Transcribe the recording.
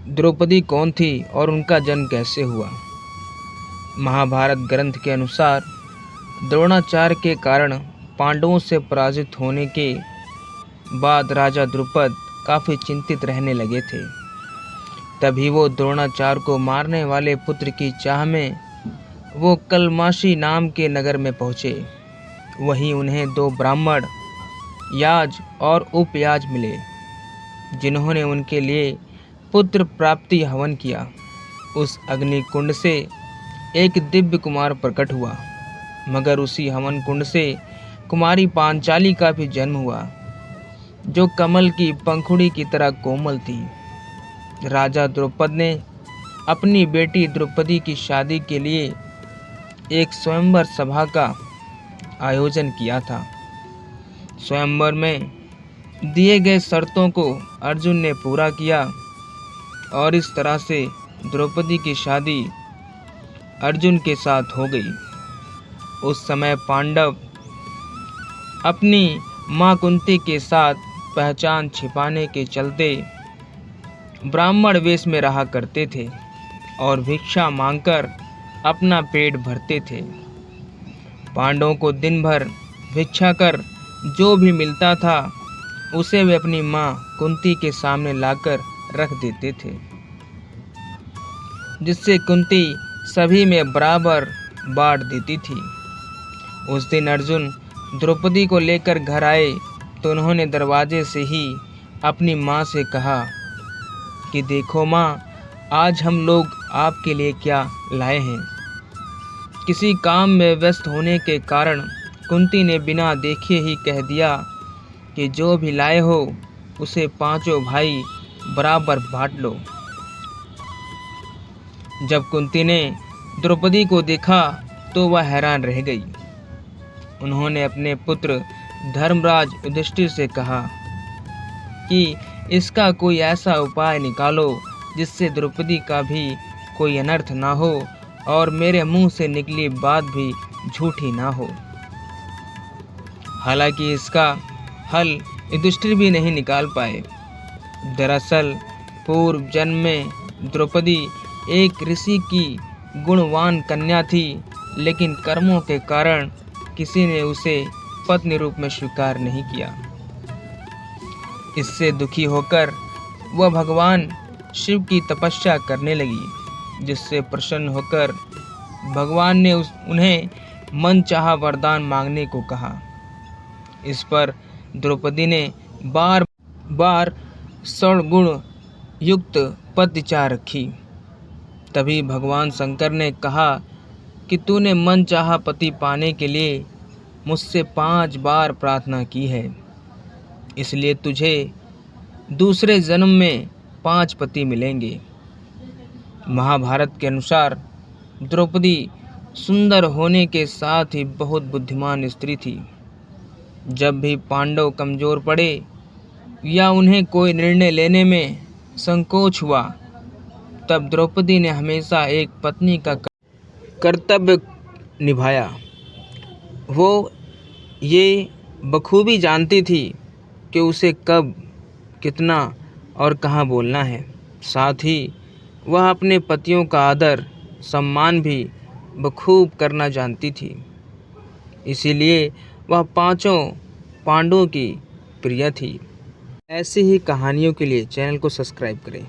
द्रौपदी कौन थी और उनका जन्म कैसे हुआ। महाभारत ग्रंथ के अनुसार द्रोणाचार्य के कारण पांडवों से पराजित होने के बाद राजा द्रुपद काफ़ी चिंतित रहने लगे थे। तभी वो द्रोणाचार्य को मारने वाले पुत्र की चाह में वो कलमाशी नाम के नगर में पहुँचे। वहीं उन्हें 2 ब्राह्मण याज और उपयाज मिले, जिन्होंने उनके लिए पुत्र प्राप्ति हवन किया। उस अग्नि कुंड से एक दिव्य कुमार प्रकट हुआ, मगर उसी हवन कुंड से कुमारी पांचाली का भी जन्म हुआ, जो कमल की पंखुड़ी की तरह कोमल थी। राजा द्रुपद ने अपनी बेटी द्रौपदी की शादी के लिए एक स्वयंवर सभा का आयोजन किया था। स्वयंवर में दिए गए शर्तों को अर्जुन ने पूरा किया और इस तरह से द्रौपदी की शादी अर्जुन के साथ हो गई। उस समय पांडव अपनी मां कुंती के साथ पहचान छिपाने के चलते ब्राह्मण वेश में रहा करते थे और भिक्षा मांगकर अपना पेट भरते थे। पांडवों को दिन भर भिक्षा कर जो भी मिलता था उसे वे अपनी मां कुंती के सामने लाकर रख देते थे, जिससे कुंती सभी में बराबर बांट देती थी। उस दिन अर्जुन द्रौपदी को लेकर घर आए तो उन्होंने दरवाजे से ही अपनी मां से कहा कि देखो मां, आज हम लोग आपके लिए क्या लाए हैं। किसी काम में व्यस्त होने के कारण कुंती ने बिना देखे ही कह दिया कि जो भी लाए हो उसे 5 भाई बराबर बांट लो। जब कुंती ने द्रौपदी को देखा तो वह हैरान रह गई। उन्होंने अपने पुत्र धर्मराज युधिष्ठिर से कहा कि इसका कोई ऐसा उपाय निकालो जिससे द्रौपदी का भी कोई अनर्थ ना हो और मेरे मुंह से निकली बात भी झूठी ना हो। हालांकि इसका हल युधिष्ठिर भी नहीं निकाल पाए। दरअसल पूर्व जन्म में द्रौपदी एक ऋषि की गुणवान कन्या थी, लेकिन कर्मों के कारण किसी ने उसे पत्नी रूप में स्वीकार नहीं किया। इससे दुखी होकर वह भगवान शिव की तपस्या करने लगी, जिससे प्रसन्न होकर भगवान ने उन्हें मनचाहा वरदान मांगने को कहा। इस पर द्रौपदी ने बार बार सद्गुण युक्त पदचार रखी। तभी भगवान शंकर ने कहा कि तूने मनचाहा पति पाने के लिए मुझसे 5 बार प्रार्थना की है, इसलिए तुझे दूसरे जन्म में 5 पति मिलेंगे। महाभारत के अनुसार द्रौपदी सुंदर होने के साथ ही बहुत बुद्धिमान स्त्री थी। जब भी पांडव कमजोर पड़े या उन्हें कोई निर्णय लेने में संकोच हुआ, तब द्रौपदी ने हमेशा एक पत्नी का कर्तव्य निभाया। वो ये बखूबी जानती थी कि उसे कब, कितना और कहाँ बोलना है। साथ ही वह अपने पतियों का आदर सम्मान भी बखूब करना जानती थी। इसीलिए वह 5 पांडवों की प्रिय थी। ऐसी ही कहानियों के लिए चैनल को सब्सक्राइब करें।